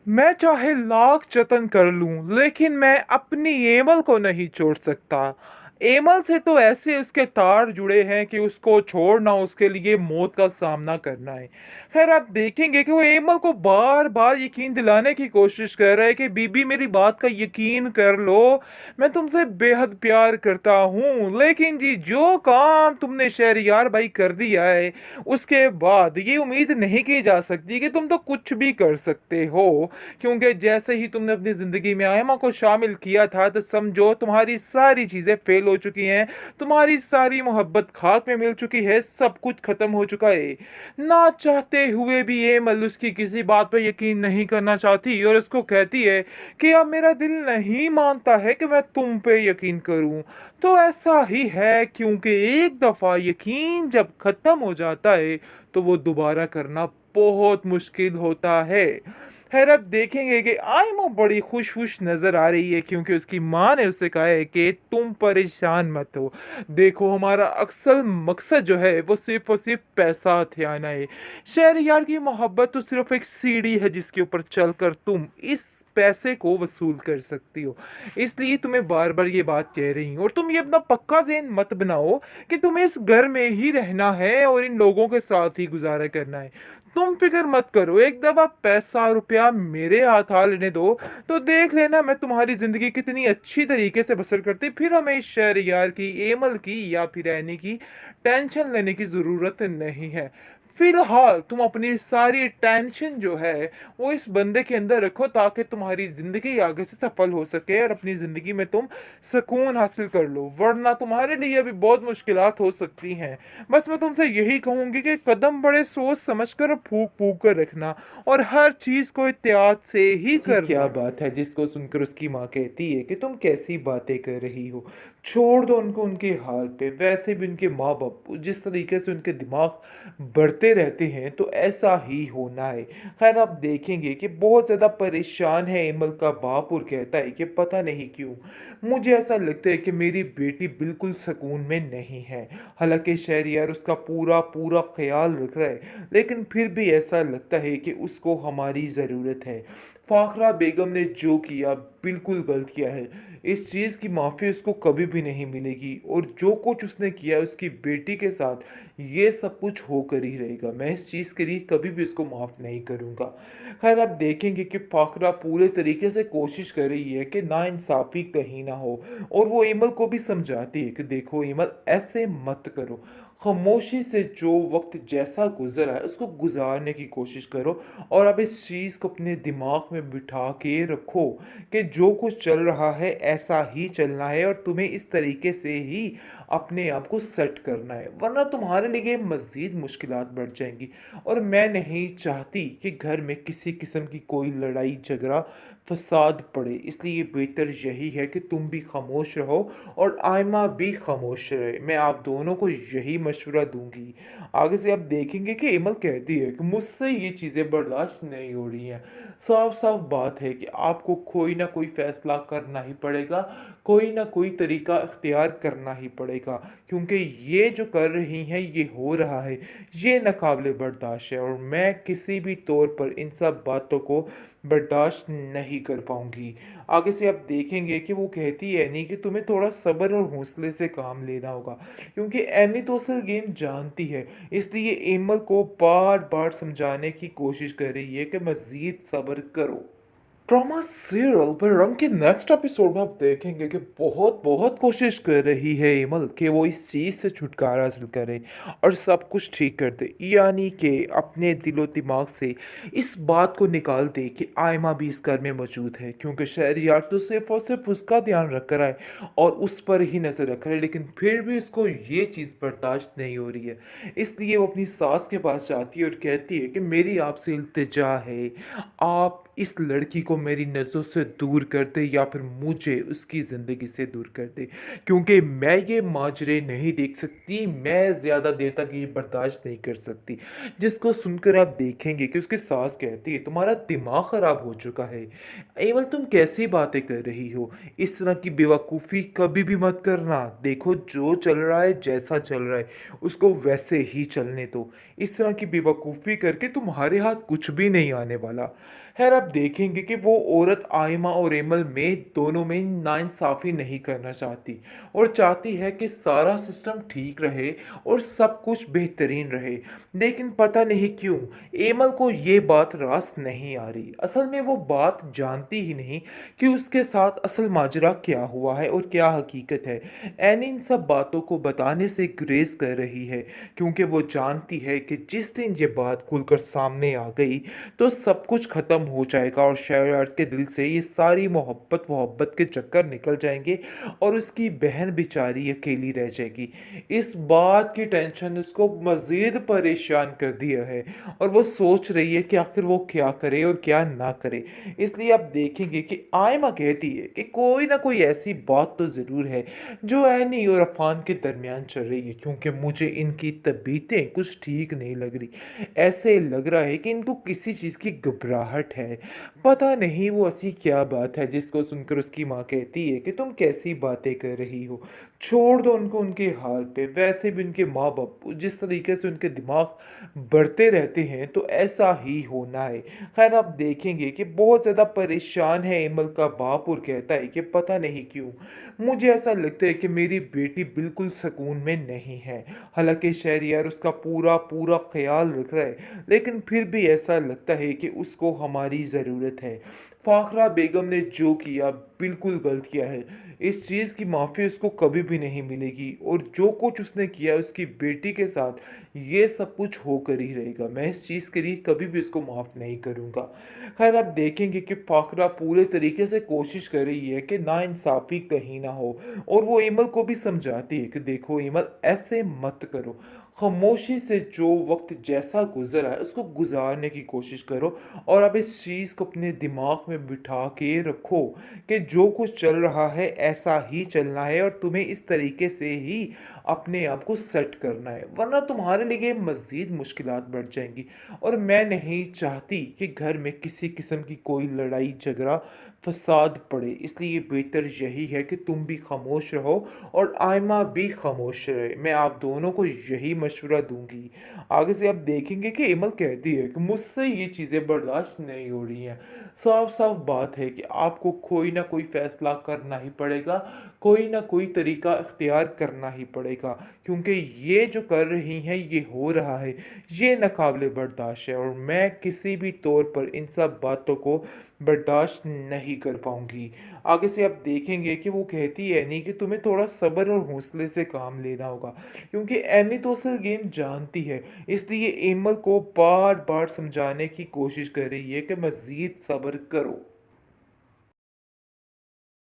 मैं चाहे लाख जतन कर लूं, लेकिन मैं अपनी एमल को नहीं छोड़ सकता। एमल से तो ऐसे उसके तार जुड़े हैं कि उसको छोड़ना उसके लिए मौत का सामना करना है। खैर, आप देखेंगे कि वो एमल को बार बार यकीन दिलाने की कोशिश कर रहा है कि बीबी मेरी बात का यकीन कर लो, मैं तुमसे बेहद प्यार करता हूँ। लेकिन जी, जो काम तुमने शहरयार भाई कर दिया है, उसके बाद ये उम्मीद नहीं की जा सकती कि तुम तो कुछ भी कर सकते हो। क्योंकि जैसे ही तुमने अपनी जिंदगी में आयमा को शामिल किया था, तो समझो तुम्हारी सारी चीजें फेल हो चुकी हैं। तुम्हारी सारी मोहब्बत खाक में मिल चुकी है, सब कुछ खत्म हो चुका है। ना चाहते हुए भी ये मल उसकी किसी बात पर यकीन नहीं करना चाहती और उसको कहती है कि अब मेरा दिल नहीं मानता है कि मैं तुम पे यकीन करूं। तो ऐसा ही है, क्योंकि एक दफा यकीन जब खत्म हो जाता है तो वो दोबारा करना बहुत मुश्किल होता है। खैर, अब देखेंगे कि आयमा बड़ी खुश खुश नजर आ रही है, क्योंकि उसकी माँ ने उसे कहा है कि तुम परेशान मत हो। देखो, हमारा अक्सर मकसद जो है वो सिर्फ और सिर्फ पैसा हथियाना है। शहरयार की मोहब्बत तो सिर्फ एक सीढ़ी है जिसके ऊपर चलकर तुम इस पैसे को वसूल कर सकती हो। इसलिए तुम्हें बार बार ये बात कह रही हूँ, और तुम ये अपना पक्का ज़हन मत बनाओ कि तुम्हें इस घर में ही रहना है और इन लोगों के साथ ही गुजारा करना है। तुम फिक्र मत करो, एक दफा पैसा रुपया मेरे हाथ आ लेने दो, तो देख लेना मैं तुम्हारी जिंदगी कितनी अच्छी तरीके से बसर करती। फिर हमें इस शहरयार की, एमल की या फिर ऐनी की टेंशन लेने की जरूरत नहीं है। फिलहाल तुम अपनी सारी टेंशन जो है वो इस बंदे के अंदर रखो, ताकि तुम्हारी जिंदगी आगे से सफल हो सके और अपनी जिंदगी में तुम सुकून हासिल कर लो, वरना तुम्हारे लिए भी बहुत मुश्किलात हो सकती हैं। बस मैं तुमसे यही कहूंगी कि कदम बड़े सोच समझ कर और फूक फूक कर रखना, और हर चीज को एहतियात से ही ऐसी क्या करना। बात है जिसको सुनकर उसकी माँ कहती है कि तुम कैसी बातें कर रही हो, छोड़ दो उनको उनके हाल पे। वैसे भी उनके माँ बाप जिस तरीके से उनके दिमाग बढ़ते रहते हैं, तो ऐसा ही होना है। खैर, आप देखेंगे कि बहुत ज़्यादा परेशान है एमल का बाप, और कहता है कि पता नहीं क्यों मुझे ऐसा लगता है कि मेरी बेटी बिल्कुल सुकून में नहीं है। हालांकि शहरयार उसका पूरा पूरा ख्याल रख रहा है, लेकिन फिर भी ऐसा लगता है कि उसको हमारी ज़रूरत है। फाखरा बेगम ने जो किया बिल्कुल गलत किया है। इस चीज़ की माफ़ी उसको कभी भी नहीं मिलेगी, और जो कुछ उसने किया उसकी बेटी के साथ, ये सब कुछ होकर ही रहेगा। मैं इस चीज़ के लिए कभी भी उसको माफ़ नहीं करूँगा। खैर, आप देखेंगे कि फाखरा पूरे तरीके से कोशिश कर रही है कि नाइंसाफ़ी कहीं ना हो, और वो एमल को भी समझाती है कि देखो एमल, ऐसे मत करो। खामोशी से जो वक्त जैसा गुजरा है उसको गुजारने की कोशिश करो, और अब इस चीज़ को अपने दिमाग में बिठा के रखो कि जो कुछ चल रहा है ऐसा ही चलना है, और तुम्हें इस तरीके से ही अपने आप को सेट करना है, वरना तुम्हारे लिए मज़ीद मुश्किलात बढ़ जाएंगी। और मैं नहीं चाहती कि घर में किसी किस्म की कोई लड़ाई झगड़ा फसाद पड़े, इसलिए बेहतर यही है कि तुम भी खामोश रहो और आयमा भी खामोश रहे। मैं आप दोनों को यही मशवरा दूंगी। आगे से आप देखेंगे कि इमल कहती है कि मुझसे ये चीज़ें बर्दाश्त नहीं हो रही हैं। साफ साफ बात है कि आपको कोई ना कोई फैसला करना ही पड़ेगा, कोई ना कोई तरीका इख्तियार करना ही पड़ेगा, क्योंकि ये जो कर रही हैं, ये हो रहा है, ये नाकाबिले बर्दाश्त है, और मैं किसी भी तौर पर इन सब बातों को बर्दाश्त नहीं कर पाऊंगी। आगे से आप देखेंगे कि वो कहती है नहीं कि तुम्हें थोड़ा सब्र और हौसले से काम लेना होगा, क्योंकि एनी तो असल गेम जानती है। इसलिए एमल को बार बार समझाने की कोशिश कर रही है कि मज़ीद सब्र करो। ड्रामा सीरियल पर रंग के नेक्स्ट एपिसोड में आप देखेंगे कि बहुत बहुत कोशिश कर रही है इमल कि वो इस चीज़ से छुटकारा हासिल करे और सब कुछ ठीक कर दे, यानी कि अपने दिलो दिमाग से इस बात को निकाल दे कि आयमा भी इस घर में मौजूद है, क्योंकि शहरयार तो सिर्फ और सिर्फ उसका ध्यान रख कर है और उस पर ही नज़र रख रहा है, लेकिन फिर भी उसको ये चीज़ बर्दाश्त नहीं हो रही है। इसलिए वो अपनी सास के पास जाती है और कहती है कि मेरी आपसे इल्तिजा है, आप इस लड़की को मेरी नज़रों से दूर कर दे या फिर मुझे उसकी ज़िंदगी से दूर कर दे, क्योंकि मैं ये माजरे नहीं देख सकती, मैं ज़्यादा देर तक ये बर्दाश्त नहीं कर सकती। जिसको सुनकर आप देखेंगे कि उसकी सास कहती है तुम्हारा दिमाग ख़राब हो चुका है, एवल तुम कैसी बातें कर रही हो, इस तरह की बेवकूफ़ी कभी भी मत करना। देखो, जो चल रहा है, जैसा चल रहा है, उसको वैसे ही चलने दो। इस तरह की बेवकूफ़ी करके तुम्हारे हाथ कुछ भी नहीं आने वाला। खैर आप देखेंगे कि वो औरत आइमा और एमल में दोनों में नाइंसाफ़ी नहीं करना चाहती और चाहती है कि सारा सिस्टम ठीक रहे और सब कुछ बेहतरीन रहे। लेकिन पता नहीं क्यों एमल को ये बात रास नहीं आ रही। असल में वो बात जानती ही नहीं कि उसके साथ असल माजरा क्या हुआ है और क्या हकीकत है। एनी इन सब बातों को बताने से गुरेज कर रही है क्योंकि वो जानती है कि जिस दिन ये बात खुलकर सामने आ गई तो सब कुछ ख़त्म हो जाएगा और शरारत के दिल से ये सारी मोहब्बत वहब्बत के चक्कर निकल जाएंगे और उसकी बहन बेचारी अकेली रह जाएगी। इस बात की टेंशन उसको मज़ीद परेशान कर दिया है और वो सोच रही है कि आखिर वो क्या करे और क्या ना करे। इसलिए आप देखेंगे कि आयमा कहती है कि कोई ना कोई ऐसी बात तो ज़रूर है जो एनी और अफान के दरमियान चल रही है क्योंकि मुझे इनकी तबीयतें कुछ ठीक नहीं लग रही। ऐसे लग रहा है कि इनको किसी चीज़ की घबराहट है। पता नहीं वो ऐसी क्या बात है जिसको सुनकर उसकी माँ कहती है कि तुम कैसी बातें कर रही हो, छोड़ दो उनको उनके हाल पे। वैसे भी उनके माँ बाप जिस तरीके से उनके दिमाग बढ़ते रहते हैं तो ऐसा ही होना है। खैर आप देखेंगे कि बहुत ज़्यादा परेशान है एमल का बाप और कहता है कि पता नहीं क्यों मुझे ऐसा लगता है कि मेरी बेटी बिल्कुल सुकून में नहीं है। हालांकि शहरियार उसका पूरा पूरा ख्याल रख रहा है लेकिन फिर भी ऐसा लगता है कि उसको हमारी ज़रूरत है। फाखरा बेगम ने जो किया बिल्कुल गलत किया है। इस चीज़ की माफ़ी उसको कभी भी नहीं मिलेगी और जो कुछ उसने किया उसकी बेटी के साथ ये सब कुछ होकर ही रहेगा। मैं इस चीज़ के लिए कभी भी उसको माफ़ नहीं करूँगा। खैर आप देखेंगे कि फाखरा पूरे तरीके से कोशिश कर रही है कि नाइंसाफ़ी कहीं ना हो और वो एमल को भी समझाती है कि देखो एमल ऐसे मत करो। खामोशी से जो वक़्त जैसा गुज़रा है उसको गुज़ारने की कोशिश करो और अब इस चीज़ को अपने दिमाग में बिठा के रखो कि जो कुछ चल रहा है ऐसा ही चलना है और तुम्हें इस तरीके से ही अपने आप को सेट करना है, वरना तुम्हारे लिए मज़ीद मुश्किलात बढ़ जाएँगी। और मैं नहीं चाहती कि घर में किसी किस्म की कोई लड़ाई झगड़ा फ़साद पड़े, इसलिए बेहतर यही है कि तुम भी खामोश रहो और आयमा भी खामोश रहे। मैं आप दोनों को यही मशवरा दूँगी। आगे से आप देखेंगे कि इमल कहती है कि मुझसे ये चीज़ें बर्दाश्त नहीं हो रही हैं। साफ-साफ बात है कि आपको कोई ना कोई फ़ैसला करना ही पड़ेगा, कोई ना कोई तरीका इख्तियार करना ही पड़ेगा क्योंकि ये जो कर रही हैं, ये हो रहा है, ये नाक़ाबिले बर्दाश्त है और मैं किसी भी तौर पर इन सब बातों को बर्दाश्त नहीं कर पाऊँगी। आगे से आप देखेंगे कि वो कहती है एनी कि तुम्हें थोड़ा सब्र और हौसले से काम लेना होगा क्योंकि एनी तो असल गेम जानती है, इसलिए एमल को बार-बार समझाने की कोशिश कर रही है कि मज़ीद सब्र करो।